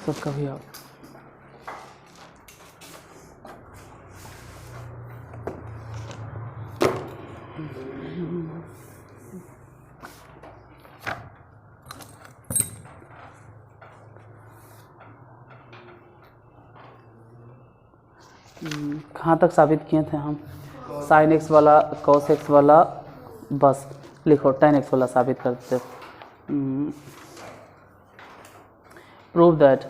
सबका भी आओ। कहाँ तक साबित किए थे हम? साइन एक्स वाला, कॉस एक्स वाला, बस लिखो tan x वाला साबित करते थे। प्रूव दैट,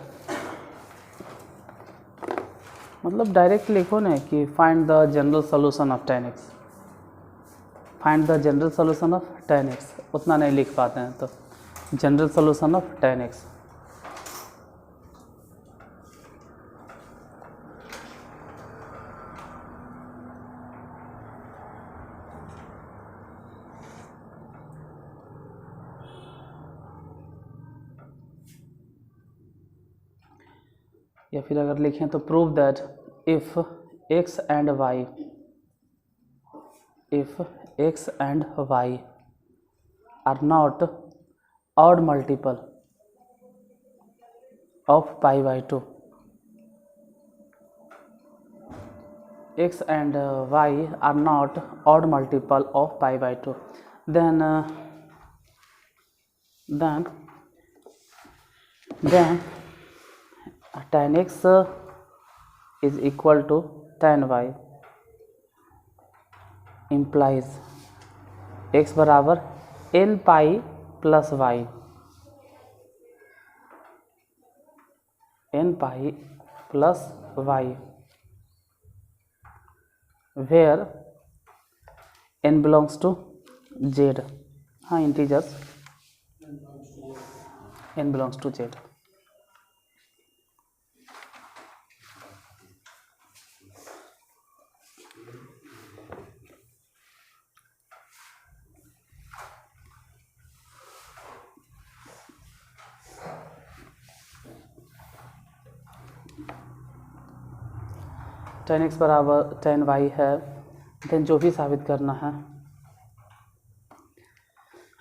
मतलब डायरेक्ट लिखो ना कि find the general solution of tan x, find the general solution of tan x, उतना नहीं लिख पाते हैं तो general solution of tan x। या फिर अगर लिखें तो prove that if x and y, if x and y are not odd multiple of pi by 2, x and y are not odd multiple of pi by 2, then tan x is equal to tan y, implies x बराबर n pi plus y, n pi plus y, where n belongs to z, हाँ integers, n belongs to z। tan x बराबर tan y है, then जो भी साबित करना है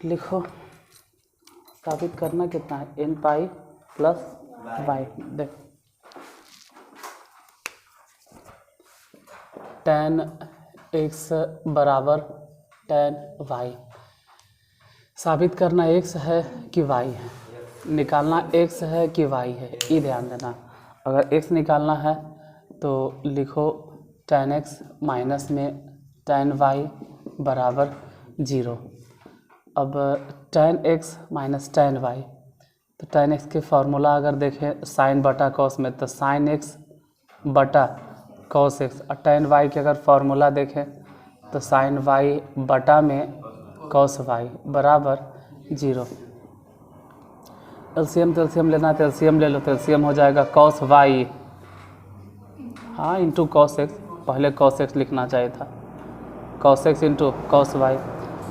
लिखो। साबित करना कितना है? n pi plus y. देख tan x बराबर tan y, साबित करना x है कि y है, निकालना x है कि y है, ये ध्यान देना। अगर x निकालना है तो लिखो tan x माइनस में tan y बराबर 0। अब tan x minus tan y, तो tan x के फार्मूला अगर देखें साइन बटा कॉस में, तो साइन x बटा कॉस x, और tan y के अगर फार्मूला देखें तो साइन y बटा में कॉस y बराबर 0। एलसीएम लेना है तो एलसीएम ले लो, तो एलसीएम हो जाएगा कॉस y, हाँ इंटू कॉस x, पहले कॉस x लिखना चाहिए था, cos x into cos y।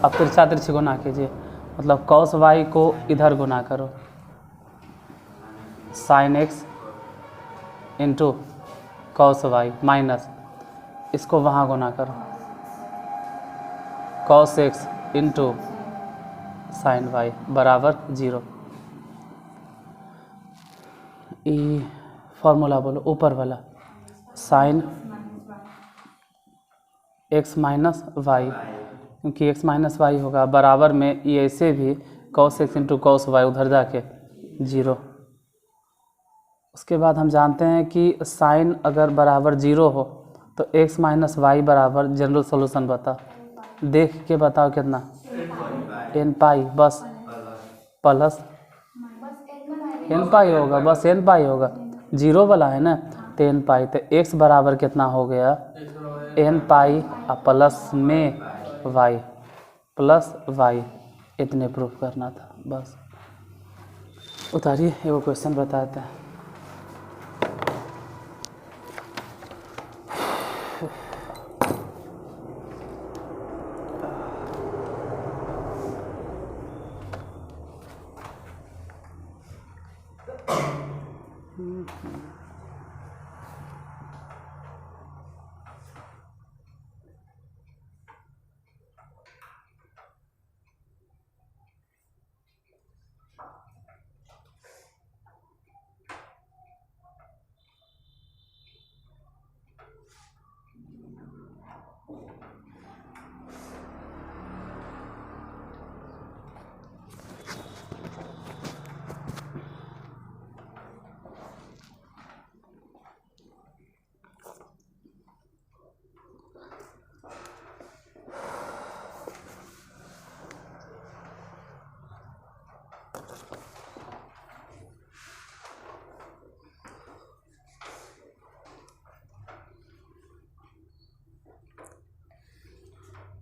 अब तिरछा तिरछी गुना कीजिए, मतलब कॉस y को इधर गुना करो, sine x into cos y minus इसको वहाँ गुना करो, cos x into sine y बराबर 0। ई फॉर्मूला बोलो ऊपर वाला, साइन x माइनस वाई, क्योंकि x माइनस वाई होगा बराबर में ये ऐसे भी cos x into cos y, उधर जाके 0। उसके बाद हम जानते हैं कि साइन अगर बराबर 0 हो तो x माइनस वाई बराबर जनरल सॉल्यूशन बता, देख के बताओ कितना, n पाई, बस प्लस n पाई होगा, बस n पाई होगा, 0 वाला है ना, तो n पाई, तो x बराबर कितना हो गया, n पाई प्लस में y प्लस y, इतने प्रूफ करना था बस। उतारिए एगो क्वेश्चन बताते हैं।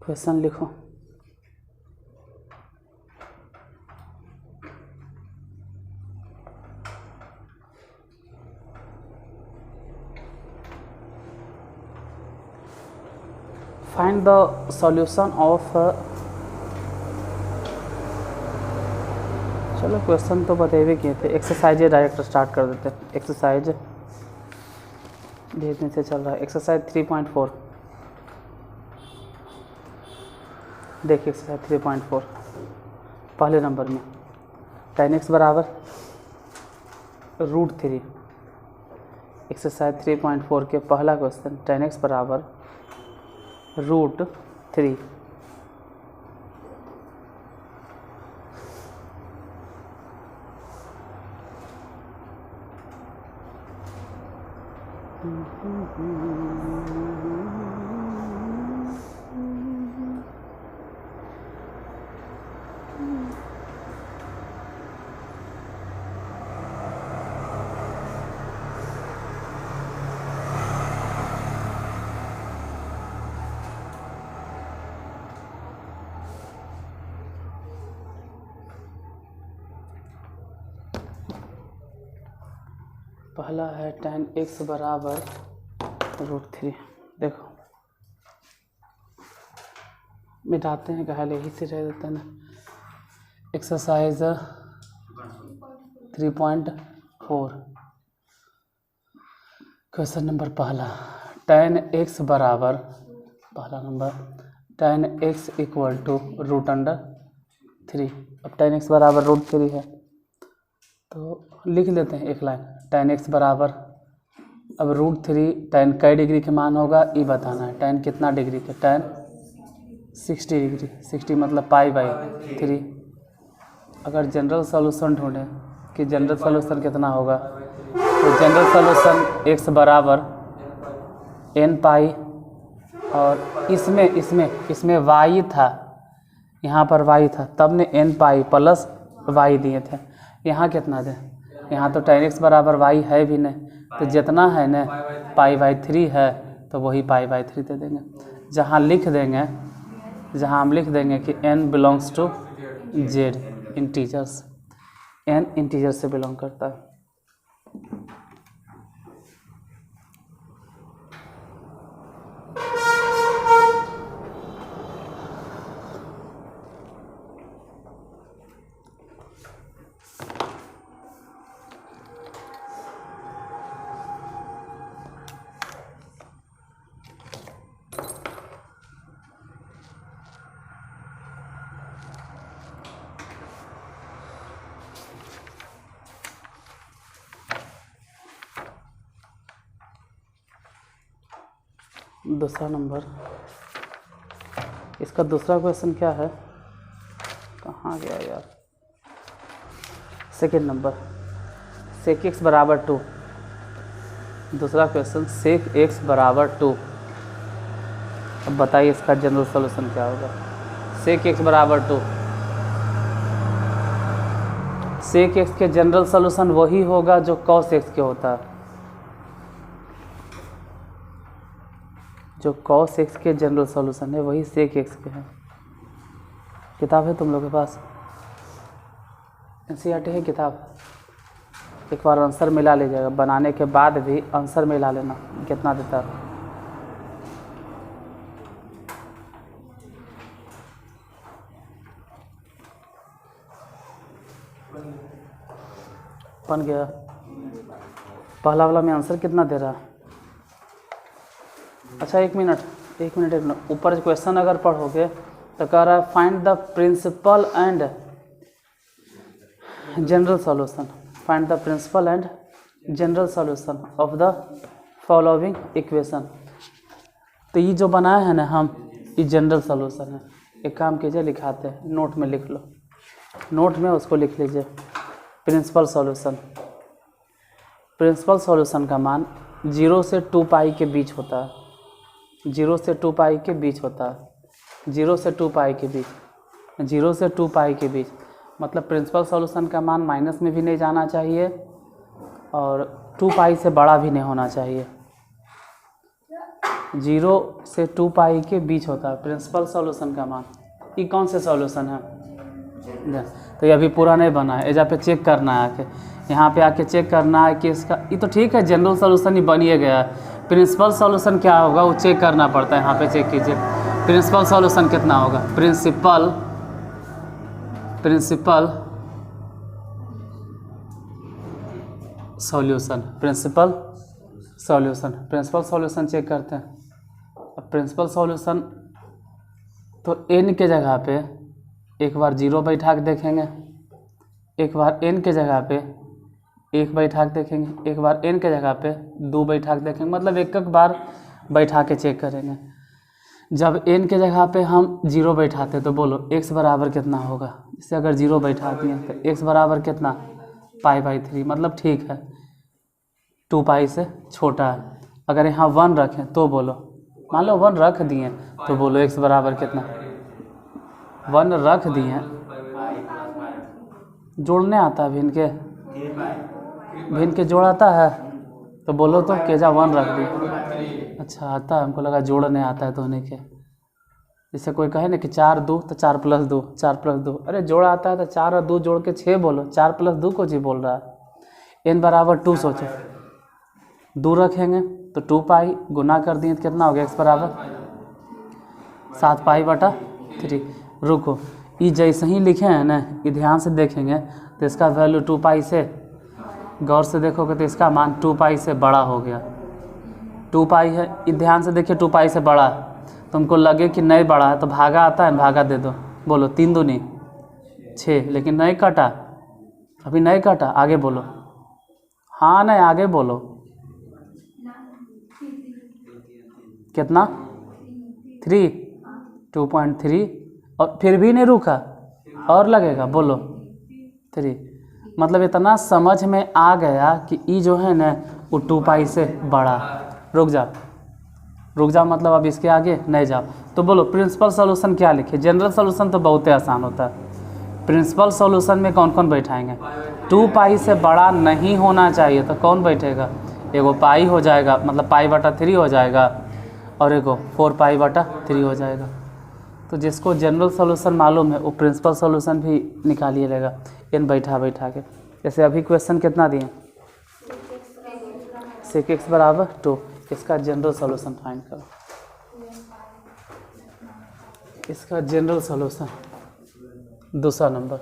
क्वेश्चन लिखो। फाइंड द सॉल्यूशन ऑफ, चलो क्वेश्चन तो बतेबे किए थे, एक्सरसाइज डायरेक्ट स्टार्ट कर देते हैं। एक्सरसाइज धीरे से चल रहा है। एक्सरसाइज 3.4 देखिए, एक्सरसाइज 3.4 पहले नंबर में tan x बराबर √3। एक्सरसाइज 3.4 के पहला क्वेश्चन tan x बराबर √3। पहला है tan x बराबर √3। देखो मिटाते हैं, कहा यही से रह देते हैं ना। एक्सरसाइज 3.4 क्वेश्चन नंबर पहला, tan x बराबर, पहला नंबर tan x इक्वल टू √3। अब tan x बराबर √3 है तो लिख लेते हैं एक लाइन। tan x बराबर, अब √3 tan कई डिग्री के मान होगा ये बताना है। tan कितना डिग्री के, tan 60 डिग्री। 60 मतलब π/3। अगर जनरल सॉल्यूशन ढूंढें कि जनरल सॉल्यूशन कितना होगा, तो जनरल सॉल्यूशन x बराबर n पाई, और इसमें y था, यहाँ पर y था, तब ने n पाई प्लस y दिए थे। यहाँ कितना दें, यहाँ तो tan x बराबर y है भी नहीं, तो जितना है ना π/3 है तो वही π/3 दे देंगे। जहाँ हम लिख देंगे कि n belongs to z, integers, n integer से बिलोंग करता है। दूसरा नंबर, इसका दूसरा क्वेश्चन क्या है, कहाँ गया यार, सेकेंड नंबर, sec x बराबर 2। दूसरा क्वेश्चन sec x बराबर 2। अब बताइए इसका जनरल सॉल्यूशन क्या होगा। sec x बराबर 2, sec x के जनरल सॉल्यूशन वही होगा जो cos x के होता है। जो cos x के जनरल सॉल्यूशन है वही sec x के है। किताब है तुम लोग के पास, NCERT है किताब, एक बार आंसर मिला लीजिएगा, बनाने के बाद भी आंसर मिला लेना कितना देता है। बन गया। पहला वाला में आंसर कितना दे रहा है। अच्छा एक मिनट, ऊपर क्वेश्चन अगर पढ़ोगे तो कह रहा है find the principal and general solution, find the principal and general solution of the following equation. तो ये जो बनाया है ना हम, ये जनरल सॉल्यूशन है। एक काम कीजिए, लिखाते हैं, नोट में लिख लो, नोट में उसको लिख लीजिए प्रिंसिपल सॉल्यूशन। प्रिंसिपल सॉल्यूशन का मान 0 से 2 पाई के बीच होता है, 0 से 2 पाई के बीच होता है, 0 से 2 पाई के बीच, 0 से 2 पाई के बीच। मतलब प्रिंसिपल सॉल्यूशन का मान माइनस में भी नहीं जाना चाहिए और 2 पाई से बड़ा भी नहीं होना चाहिए। 0 से 2 पाई के बीच होता है प्रिंसिपल सॉल्यूशन का मान। ये कौन से सॉल्यूशन है? तो ये अभी पूरा नहीं बना है, एजा पे चेक करना है आके, यहाँ पे आके चेक करना है कि इसका, ये तो ठीक है जनरल सॉल्यूशन ही बनिए गया है, प्रिंसिपल सॉल्यूशन क्या होगा वो चेक करना पड़ता है। यहाँ पे चेक कीजिए प्रिंसिपल सॉल्यूशन कितना होगा। प्रिंसिपल सॉल्यूशन चेक करते हैं। अब प्रिंसिपल सॉल्यूशन तो n के जगह पे एक बार 0 बैठा के देखेंगे, एक बार n के जगह पे 1 बैठा के देखेंगे, एक बार n के जगह पे 2 बैठा के देखेंगे, मतलब एक बार बैठा के चेक करेंगे। जब n के जगह पे हम 0 बैठाते तो बोलो x बराबर कितना होगा। जैसे अगर 0 बैठा दिए तो x बराबर कितना, π/3, मतलब ठीक है 2 पाई से छोटा है। अगर यहाँ 1 रखें तो बोलो, मान लो 1 रख दिए तो बोलो x बराबर कितना, 1 रख दिए, जोड़ने आता है भिन्न के जोड़ आता है तो बोलो तो केजा 1 रख दिए। अच्छा आता है, हमको लगा जोड़ने आता है दोनों के। जैसे कोई कहे ना कि 4 2 तो 4 + 2, 4 + 2, अरे जोड़ आता है तो 4 और 2 जोड़ के 6 बोलो, 4 + 2 को जी बोल रहा है। n बराबर 2 सोचो, 2 रखेंगे तो 2 पाई गुना कर दिए तो कितना हो गया, x बराबर 7 π/3। रुको, ये जैसे ही लिखे हैं ना, ये ध्यान से देखेंगे तो इसका वैल्यू 2 पाई से, गौर से देखोगे तो इसका मान 2 पाई से बड़ा हो गया। 2 पाई है, ये ध्यान से देखिए 2 पाई से बड़ा है। तुमको लगे कि नहीं बड़ा है तो भागा आता है, भागा दे दो, बोलो 3 दूनी 6, लेकिन नहीं कटा, अभी नहीं कटा, आगे बोलो, हाँ नहीं आगे बोलो, कितना 3, 2.3, और फिर भी नहीं रुका, और लगेगा, बोलो 3। मतलब इतना समझ में आ गया कि ई जो है ना वो 2 पाई से बड़ा। रुक जाओ, मतलब अब इसके आगे नहीं जाओ। तो बोलो प्रिंसिपल सॉल्यूशन क्या लिखे। जनरल सॉल्यूशन तो बहुत ही आसान होता है। प्रिंसिपल सॉल्यूशन में कौन कौन बैठाएंगे, 2 पाई से बड़ा नहीं होना चाहिए तो कौन बैठेगा, एगो पाई हो जाएगा, मतलब π/3 हो जाएगा, और एगो 4 π/3 हो जाएगा। तो जिसको जनरल सॉल्यूशन मालूम है वो प्रिंसिपल सॉल्यूशन भी निकालिए लेगा n बैठा के। जैसे अभी क्वेश्चन कितना दिए, sec x बराबर 2, इसका जनरल सॉल्यूशन फाइंड करो। इसका जनरल सॉल्यूशन दूसरा नंबर,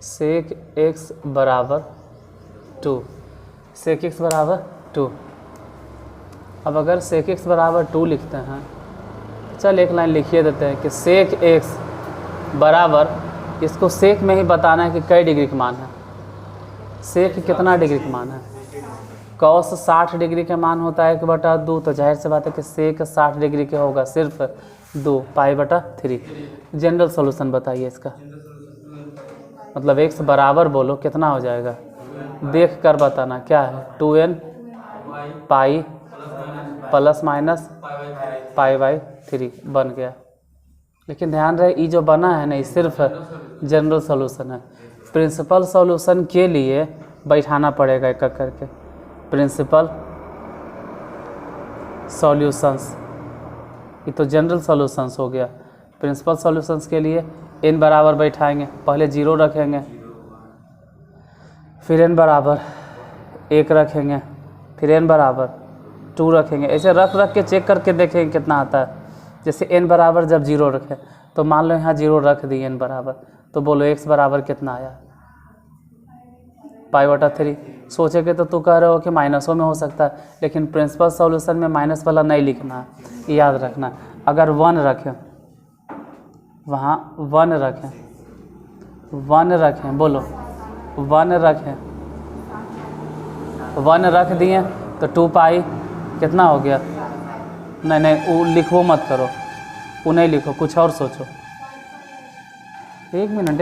sec x बराबर 2, sec x बराबर 2। अब अगर sec x बराबर 2 लिखते हैं, चल एक लाइन लिखिए देते हैं कि sec x बराबर, इसको sec में ही बताना है कि कई डिग्री का मान है, sec कितना डिग्री का मान है, cos 60 डिग्री का मान होता है 1/2, तो जाहिर सी बात है कि sec 60 डिग्री के होगा सिर्फ 2 π/3। जनरल सॉल्यूशन बताइए इसका, मतलब x बराबर बोलो कितना हो जाएगा, देख कर बताना क्या है, 2n पाई ± π/3 बन गया। लेकिन ध्यान रहे ये जो बना है ना ये सिर्फ जनरल सॉल्यूशन है। प्रिंसिपल सॉल्यूशन के लिए बैठाना पड़ेगा एक एक करके। प्रिंसिपल सॉल्यूशंस, ये तो जनरल सॉल्यूशंस हो गया। प्रिंसिपल सॉल्यूशंस के लिए n बराबर बैठाएंगे, पहले 0 रखेंगे, फिर n बराबर 1 रखेंगे, फिर n बराबर 2 रखेंगे। ऐसे रख के चेक करके देखेंगे कितना आता है। जैसे n बराबर जब 0 रखे तो मान लो यहाँ 0 रख दिए n बराबर, तो बोलो x बराबर कितना आया, π/3। सोचेगे तो तू कह रहे हो कि माइनसों में हो सकता है, लेकिन प्रिंसिपल सॉल्यूशन में माइनस वाला नहीं लिखना है, याद रखना। अगर 1 रखें, वहाँ 1 रखें, बोलो 1 रखें, 1 रख दिए तो 2 पाई कितना हो गया, नहीं वो लिखो मत करो, वो नहीं लिखो, कुछ और सोचो। एक मिनट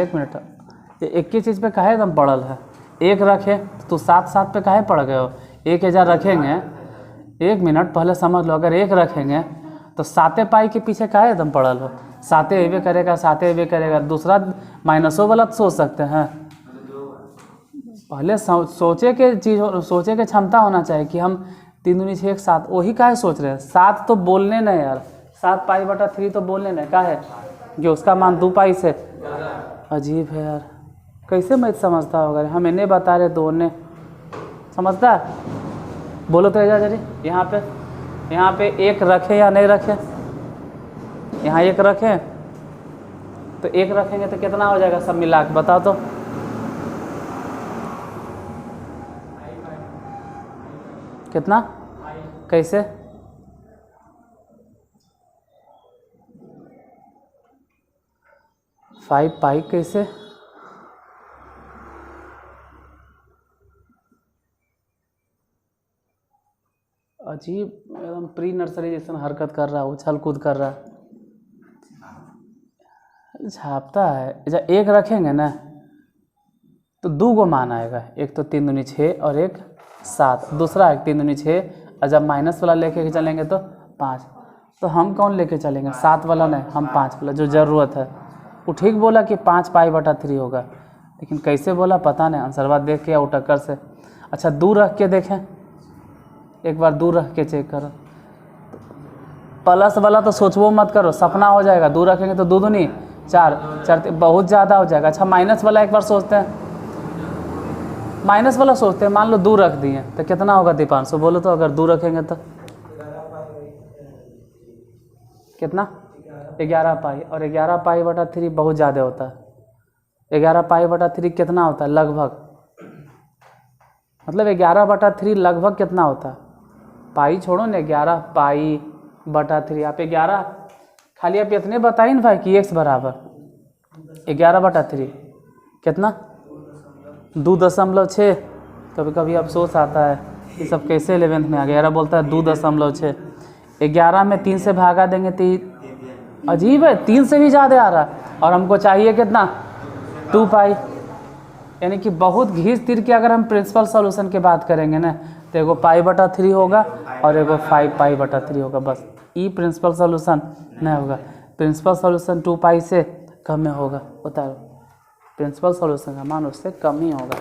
एक ही चीज़ पे काहे एकदम पड़ल है। 1 रखे तो 7 पे काहे पड़ गए हो, 1000 रखेंगे, 1 मिनट पहले समझ लो। अगर 1 रखेंगे तो 7 पाई के पीछे काहे एकदम पड़ल हो, 7 अबे करेगा। दूसरा माइनसों वाला तो सोच सकते हैं, पहले सोचे के क्षमता होना चाहिए कि हम 3 दूनी 6 7, वही काहे सोच रहे हैं? 7 तो बोलने नहीं यार, 7 पाई बटा 3 तो बोलने नहीं, का है जो उसका मान 2 पाई से। अजीब है यार, कैसे मैथ समझता होगा? हम इन्हें बता रहे तो उन्हें समझता है। बोलो तो एजा जरी, यहाँ पे 1 रखें या नहीं रखें? यहाँ 1 रखें तो 1 रखेंगे तो कितना हो जाएगा सब मिला के, बताओ तो। कितना? कैसे? फाइव पाई कैसे? अजीब, एकदम प्री नर्सरी जैसा हरकत कर रहा है, उछल कूद कर रहा है, झापता है। जब 1 रखेंगे ना तो 2 गो मान आएगा, एक तो 3 दूनी 6 और एक 7, दूसरा है 3 दूनी 6, और जब माइनस वाला लेके चलेंगे तो 5। तो हम कौन लेके चलेंगे? 7 वाला नहीं, हम 5 वाला, जो ज़रूरत है। वो ठीक बोला कि 5 पाई बटा 3 होगा, लेकिन कैसे बोला पता नहीं, आंसरवा देख के या टक्कर से। अच्छा, 2 रख के देखें, एक बार 2 रख के चेक करो। प्लस वाला तो सोचबो मत करो, सपना हो जाएगा। 2 रखेंगे तो 2 दूनी 4, 4 बहुत ज़्यादा हो जाएगा। अच्छा, माइनस वाला एक बार सोचते हैं, माइनस वाला सोचते हैं। मान लो 2 रख दिए तो कितना होगा दीपांशु? बोलो तो, अगर 2 रखेंगे तो कितना? 11 पाई, और 11 पाई बटा 3 बहुत ज़्यादा होता है। 11 पाई बटा 3 कितना होता है लगभग? मतलब 11 बटा 3 लगभग कितना होता है? पाई छोड़ो ना, 11 पाई बटा 3, आप 11 खाली आप इतने बताइए ना भाई कि x बराबर 11 बटा 3 कितना? 2.6। कभी कभी अफसोस आता है ये सब कैसे 11th में आ गया। 11 बोलता है 2.6, 11 में 3 से भागा देंगे तो अजीब है, 3 से भी ज़्यादा आ रहा है, और हमको चाहिए कितना? 2 पाई। यानी कि बहुत घींच तीर के अगर हम प्रिंसिपल सॉल्यूशन की बात करेंगे ना तो एगो पाई बटा 3 होगा और एगो 5 पाई बटा 3 होगा, बस। ई प्रिंसिपल सॉल्यूशन नहीं होगा। प्रिंसिपल सॉल्यूशन 2 पाई से कम में होगा, बताओ। प्रिंसिपल सॉल्यूशन का मान उससे कम ही होगा।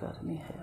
गर्मी है।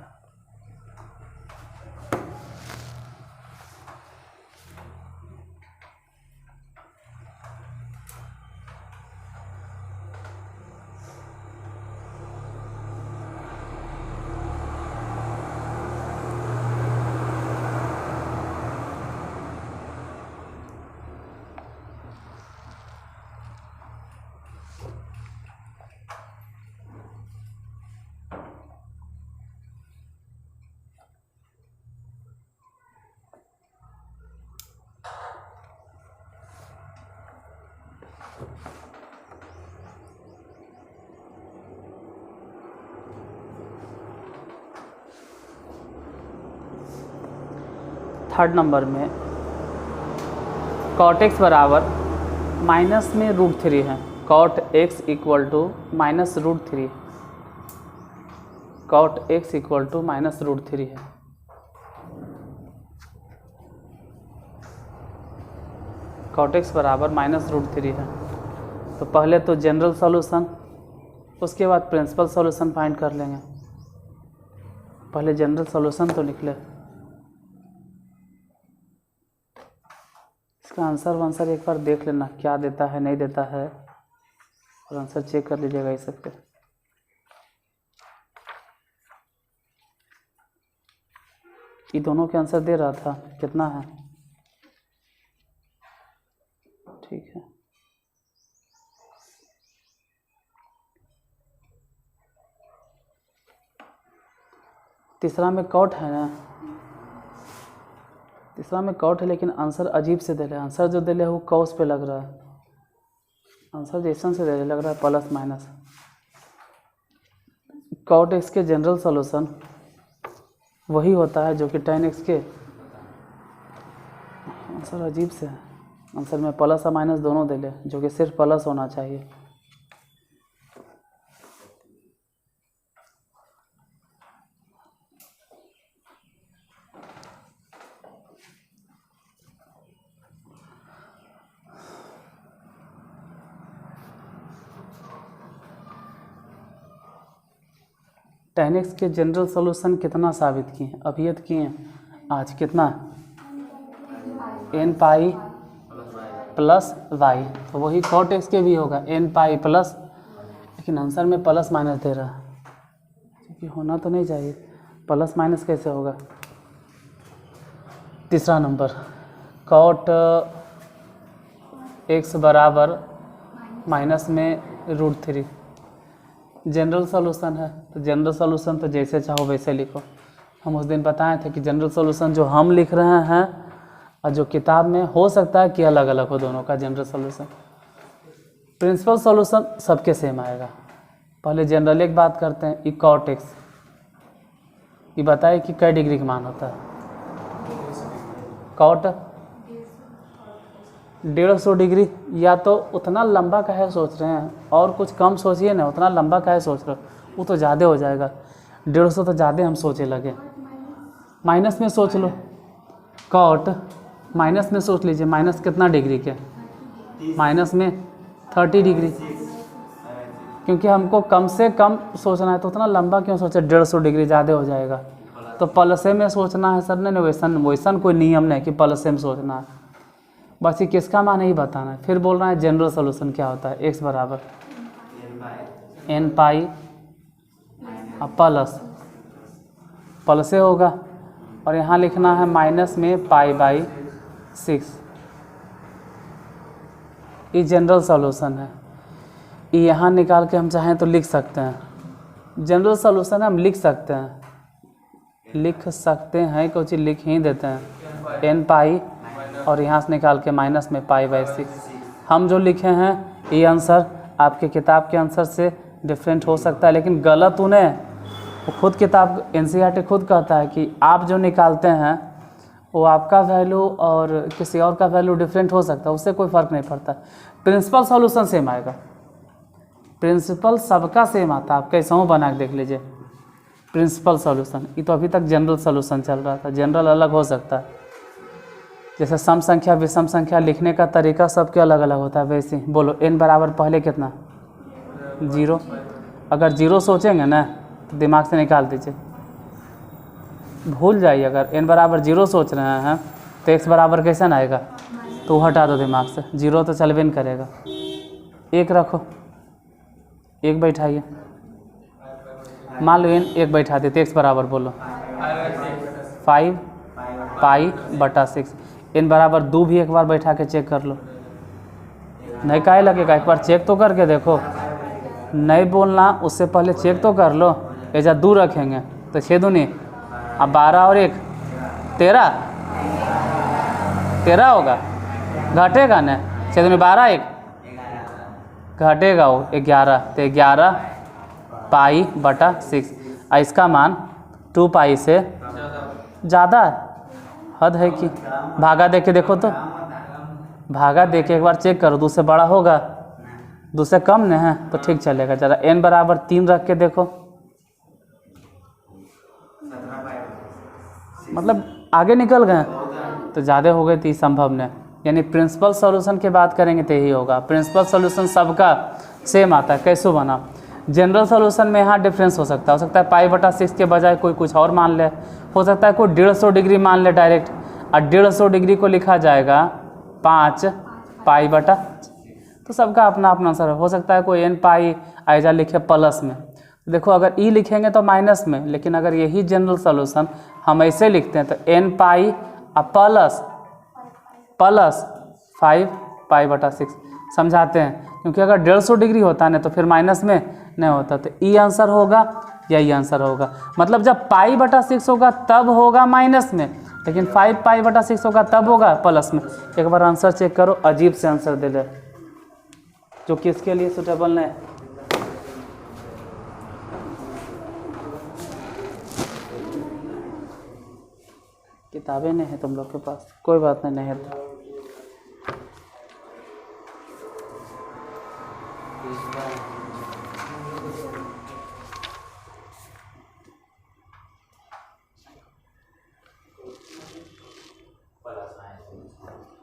थर्ड नंबर में cot x बराबर माइनस में √3 है। cot x equal to minus √3, cot x equal to minus √3 है। cot x बराबर माइनस √3 है। तो पहले तो जनरल सॉल्यूशन, उसके बाद प्रिंसिपल सॉल्यूशन फाइंड कर लेंगे। पहले जनरल सॉल्यूशन तो निकले। इसका आंसर एक बार देख लेना क्या देता है नहीं देता है, और आंसर चेक कर लीजिएगा इस सब पे। ये दोनों के आंसर दे रहा था, कितना है? ठीक है, तीसरा में कॉट है ना, तीसरा में कॉट है, लेकिन आंसर अजीब से दे रहे हैं। आंसर जो दे रहे हैं वो कॉस पे लग रहा है, आंसर जैसन से दे रहे लग रहा है प्लस माइनस। कॉट एक्स के जनरल सॉल्यूशन वही होता है जो कि tan x के। आंसर अजीब से है, आंसर में प्लस और माइनस दोनों दे ले, जो कि सिर्फ प्लस होना चाहिए। tan x के जनरल सॉल्यूशन कितना साबित किए हैं? अभी ये किए हैं आज कितना n पाई प्लस वाई, तो वही cot x के भी होगा n पाई प्लस, लेकिन आंसर में प्लस माइनस दे रहा है क्योंकि होना तो नहीं चाहिए, प्लस माइनस कैसे होगा। तीसरा नंबर cot x बराबर माइनस में √3 जनरल सॉल्यूशन है, तो जनरल सॉल्यूशन तो जैसे चाहो वैसे लिखो। हम उस दिन बताए थे कि जनरल सॉल्यूशन जो हम लिख रहे हैं और जो किताब में हो सकता है कि अलग अलग हो दोनों का जनरल सॉल्यूशन। प्रिंसिपल सॉल्यूशन सबके सेम आएगा। पहले जनरल एक बात करते हैं, ई cot x, ये बताए कि कई डिग्री का मान होता है। cot 150 डिग्री, या तो उतना लंबा काहे सोच रहे हैं, और कुछ कम सोचिए ना, उतना लंबा काहे सोच रहे हो, वो तो ज़्यादा हो जाएगा। 150 तो ज़्यादा हम सोचे लगे। माइनस में सोच लो, cot माइनस में सोच लीजिए, माइनस कितना डिग्री के, माइनस में 30 डिग्री, क्योंकि हमको कम से कम सोचना है, तो उतना लंबा क्यों सोचे, 150 डिग्री ज़्यादा हो जाएगा। तो प्लसे में सोचना है सर ने, वैसन कोई नियम नहीं कि प्लसे में सोचना है, बस ये किसका मान ही बताना है। फिर बोल रहा है जनरल सॉल्यूशन क्या होता है, x बराबर n पाई प्लस से होगा, और यहाँ लिखना है माइनस में π/6। ये जनरल सॉल्यूशन है, ये यहाँ निकाल के हम चाहें तो लिख सकते हैं। जनरल सॉल्यूशन हम लिख सकते हैं, कोई चीज़ लिख ही देते हैं, n पाई और यहाँ से निकाल के माइनस में π/6। हम जो लिखे हैं ये आंसर आपके किताब के आंसर से डिफरेंट हो सकता है, लेकिन गलत उन्हें, वो खुद किताब NCERT खुद कहता है कि आप जो निकालते हैं वो आपका वैल्यू और किसी और का वैल्यू डिफरेंट हो सकता है, उससे कोई फ़र्क नहीं पड़ता। प्रिंसिपल सॉल्यूशन सेम आएगा, प्रिंसिपल सबका सेम आता है, आप कैसा हूँ बना के देख लीजिए। प्रिंसिपल सॉल्यूशन, ये तो अभी तक जनरल सॉल्यूशन चल रहा था, जनरल अलग हो सकता है। जैसे सम संख्या विषम संख्या लिखने का तरीका सबके अलग अलग होता है, वैसे ही बोलो n बराबर पहले कितना 0, अगर 0 सोचेंगे ना तो दिमाग से निकाल दीजिए, भूल जाइए। अगर n बराबर 0 सोच रहे हैं तो x बराबर कैसे ना आएगा, तो हटा दो दिमाग से, 0 तो चलबे नहीं करेगा। 1 रखो, 1 बैठाइए, मान लो n 1 बैठा देते, x बराबर बोलो 5π/6। n बराबर 2 भी एक बार बैठा के चेक कर लो, नहीं काहे लगेगा, एक बार चेक तो करके देखो, नहीं बोलना उससे पहले चेक तो कर लो। ऐसा 2 रखेंगे तो 6 दूनी, अब 12 और 1 13 होगा, घटेगा ना, 6 दूनी 12, 1 घटेगा, वो 11, तो 11π/6। इसका मान 2π से ज़्यादा, हद है कि भागा दे के देखो, तो भागा दे के एक बार चेक करो, 2 से बड़ा होगा, 2 से कम नहीं है तो ठीक चलेगा। ज़रा n बराबर 3 रख के देखो, मतलब आगे निकल गए, तो ज़्यादा हो गए तो ये संभव नहीं। यानी प्रिंसिपल सॉल्यूशन की बात करेंगे तो यही होगा, प्रिंसिपल सॉल्यूशन सबका सेम आता है। कैसे बना, जनरल सॉल्यूशन में यहाँ डिफरेंस हो सकता है π/6 के बजाय कोई कुछ और मान ले, हो सकता है कोई 150 डिग्री मान ले डायरेक्ट, और 150 डिग्री को लिखा जाएगा 5π/, तो सबका अपना अपना आंसर हो सकता है। कोई n पाई ऐजा लिखे प्लस में, देखो अगर ई लिखेंगे तो माइनस में, लेकिन अगर यही जनरल सॉल्यूशन हम ऐसे लिखते हैं तो n पाई प्लस 5π/6 समझाते हैं, क्योंकि अगर 150 डिग्री होता है ना तो फिर माइनस में नहीं होता, तो ई आंसर होगा या ई आंसर होगा। मतलब जब π/6 होगा तब होगा माइनस में, लेकिन 5π/6 होगा तब होगा प्लस में। एक बार आंसर चेक करो, अजीब से आंसर दे दे जो किसके लिए सूटेबल नहीं। किताबें नहीं है तुम लोग के पास, कोई बात नहीं है तो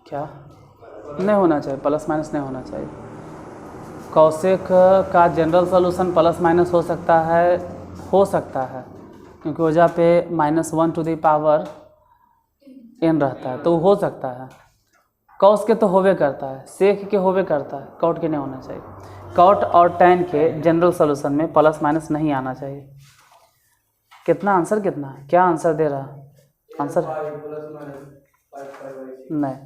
क्या नहीं होना चाहिए, प्लस माइनस नहीं होना चाहिए। कौशिक का जनरल सॉल्यूशन प्लस माइनस हो सकता है, हो सकता है, क्योंकि वजह पे -1 टू द पावर n रहता है, तो हो सकता है। कॉस के तो होवे करता है, सेक के होवे करता है, कॉट के नहीं होना चाहिए। कॉट और टैन के जनरल सोल्यूशन में प्लस माइनस नहीं आना चाहिए। कितना आंसर कितना है, क्या आंसर दे रहा है? आंसर नहीं,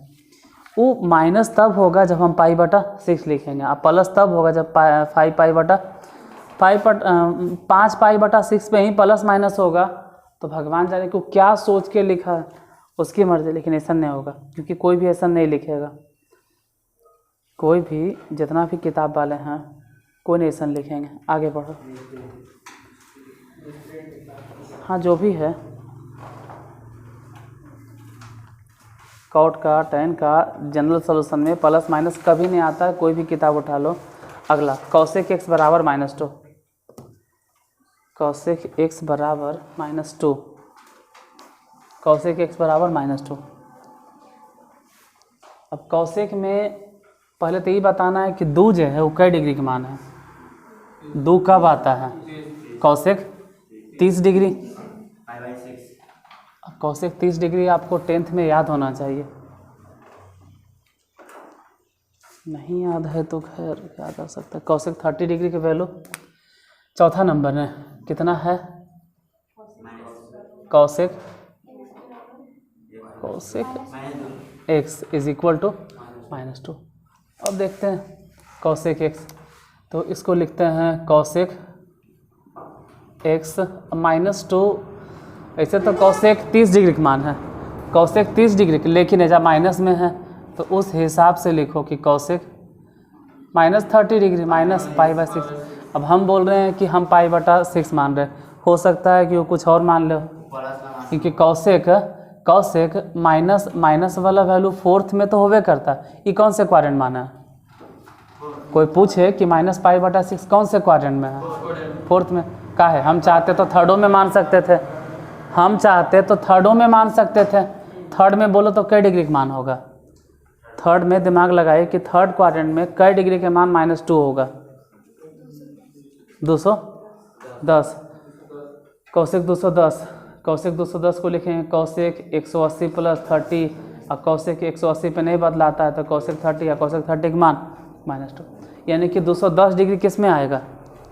वो माइनस तब होगा जब हम π/6 लिखेंगे, अब प्लस तब होगा जब 5π/6 पे ही प्लस माइनस होगा। तो भगवान जाने को क्या सोच के लिखा है, उसकी मर्जी, लेकिन ऐसा नहीं होगा, क्योंकि कोई भी ऐसा नहीं लिखेगा। कोई भी जितना भी किताब वाले हैं कोई नहीं ऐसा लिखेंगे। आगे बढ़ो। हाँ, जो भी है, कॉट का टैन का जनरल सोल्यूशन में प्लस माइनस कभी नहीं आता है, कोई भी किताब उठा लो। अगला कॉसेक x बराबर -2, कॉसेक x बराबर -2, कॉसेक x बराबर -2। अब कॉसेक में पहले तो ये बताना है कि दो जो है वो कई डिग्री का मान है। दो कब आता है? Cosec 30 degree. अब कॉसेक 30 डिग्री आपको 10th में याद होना चाहिए, नहीं याद है तो खैर क्या कर सकते हैं। कॉसेक 30 डिग्री की वैल्यू चौथा नंबर में कितना है? Cosec x is equal to -2। अब देखते हैं कॉसेक x, तो इसको लिखते हैं कॉसेक x -2। ऐसे तो कॉसेक 30 डिग्री का मान है, कॉसेक 30 डिग्री की, लेकिन ऐसा माइनस में है तो उस हिसाब से लिखो कि कॉसेक -30 डिग्री -π/6। अब हम बोल रहे हैं कि हम π/6 मान रहे हैं, हो सकता है कि वो कुछ और मान लो, क्योंकि कॉसेक माइनस वाला वैल्यू 4th में तो होवे करता है। ये कौन से क्वाड्रेंट माना है? कोई पूछे कि -π/6 कौन से क्वाड्रेंट में है? 4th में। का है? हम चाहते तो थर्डों में मान सकते थे, हम चाहते तो थर्डों में मान सकते थे। थर्ड में बोलो तो कई डिग्री का मान होगा? थर्ड में दिमाग लगाए कि थर्ड क्वाड्रेंट में कई डिग्री के मान -2 होगा? 210। कॉसेक 210, कॉसेक 210 को लिखेंगे कॉसेक 180 + 30। और कॉसेक 180 पे नहीं बदलाता है तो कॉसेक 30 या कॉसेक 30 का मान -2, यानी कि 210 डिग्री किस में आएगा?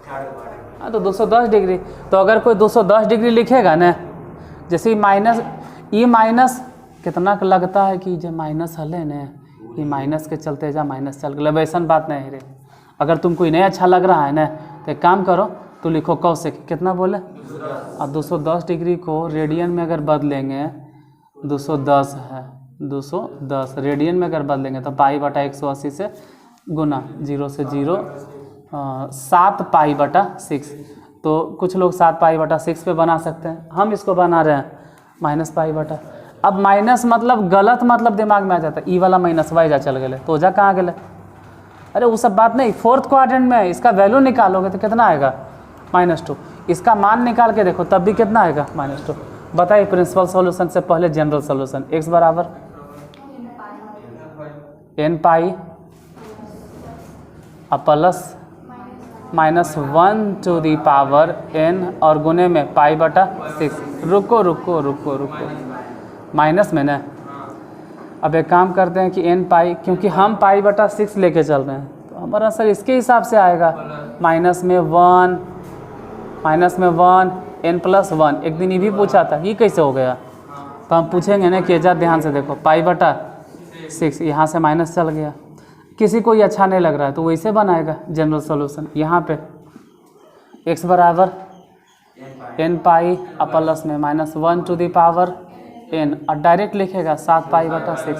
हाँ, तो 210 डिग्री। तो अगर कोई 210 डिग्री लिखेगा ना, जैसे ये माइनस कितना लगता है कि जो माइनस हले न, ये माइनस के चलते जा माइनस चल गया, वैसा बात नहीं रे। अगर तुमको नहीं अच्छा लग रहा है ना, तो एक काम करो, तो लिखो कॉसेक कितना बोले, और 210 डिग्री को रेडियन में अगर बदलेंगे 210 है, 210 रेडियन में अगर बदलेंगे तो π/180 से गुना 0 से 0 7π/6। तो कुछ लोग 7π/6 पे बना सकते हैं, हम इसको बना रहे हैं -π/। अब माइनस मतलब गलत, मतलब दिमाग में आ जाता है, ई वाला माइनस वाई जा चल गए तो जा कहाँ गए? अरे वो सब बात नहीं, 4th क्वाड्रेंट में इसका वैल्यू निकालोगे तो कितना आएगा? -2। इसका मान निकाल के देखो तब भी कितना आएगा? -2। बताइए प्रिंसिपल सॉल्यूशन से पहले जनरल सॉल्यूशन। x बराबर n plus -1 to the power n और गुने में π/6। रुको माइनस में ना। अब एक काम करते हैं कि n पाई, क्योंकि हम π/6 लेके चल रहे हैं तो हमारा आंसर इसके हिसाब से आएगा, -1 n+1। एक दिन ये भी पूछा था, ये कैसे हो गया? तो हम पूछेंगे ना कि जा ध्यान से देखो, π/6 यहाँ से माइनस चल गया, किसी को ये अच्छा नहीं लग रहा है तो वैसे बनाएगा जनरल सॉल्यूशन। यहाँ पे x बराबर n प्लस में -1 टू दी पावर n, और डायरेक्ट लिखेगा 7π/6।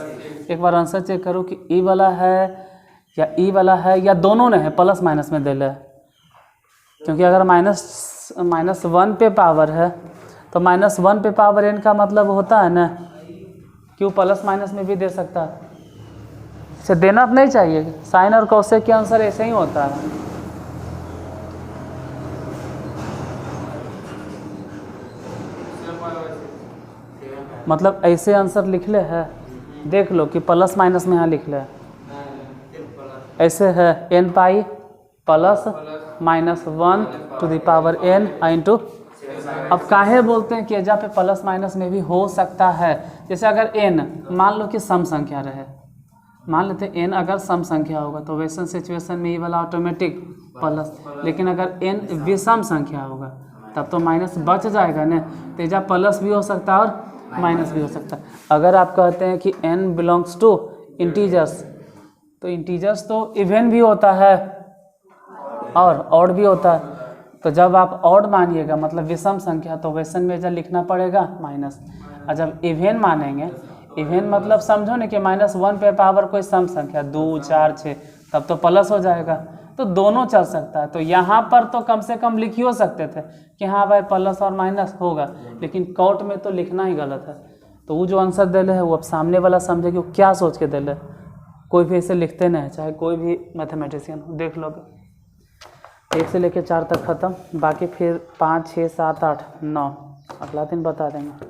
एक बार आंसर चेक करो कि ई वाला है या ई वाला है या दोनों ने है, प्लस माइनस में दे ले, क्योंकि अगर -1 पे पावर है तो -1 पे पावर n का मतलब होता है ना कि वो प्लस माइनस में भी दे सकता है। इसे देना नहीं चाहिए, साइन और कॉसेक के आंसर ऐसे ही होता है। मतलब ऐसे आंसर लिख ले है, देख लो कि प्लस माइनस में यहाँ लिख ले, ऐसे है n+ plus -1 to the power n into अब काहे बोलते हैं कि एजा पे प्लस माइनस में भी हो सकता है। जैसे अगर n मान लो कि सम संख्या रहे, मान लेते n अगर सम संख्या होगा तो वैसे सिचुएशन में ये वाला ऑटोमेटिक प्लस, लेकिन अगर n विषम संख्या होगा तब तो माइनस बच जाएगा ना, तो एजा प्लस भी हो सकता है और माइनस भी हो सकता है। अगर आप कहते हैं कि n बिलोंग्स टू इंटीजर्स, तो इंटीजर्स तो इवन भी होता है और ऑड भी होता है, तो जब आप ऑड मानिएगा मतलब विषम संख्या तो वैसन में जब लिखना पड़ेगा माइनस, और जब इवेन मानेंगे, इवेन मतलब समझो ना कि -1 पे पावर कोई सम संख्या 2 4 6 तब तो प्लस हो जाएगा, तो दोनों चल सकता है। तो यहाँ पर तो कम से कम लिख ही हो सकते थे कि हाँ भाई प्लस और माइनस होगा, लेकिन कॉट में तो लिखना ही गलत है। तो वो जो आंसर दिले है वो अब सामने वाला समझे कि वो क्या सोच के दिले, कोई भी ऐसे लिखते नहीं, चाहे कोई भी मैथमेटिशियन हो, देख लोगे 1 से लेकर 4 तक ख़त्म, बाकी फिर 5 6 7 8 9 अगला दिन बता देंगे।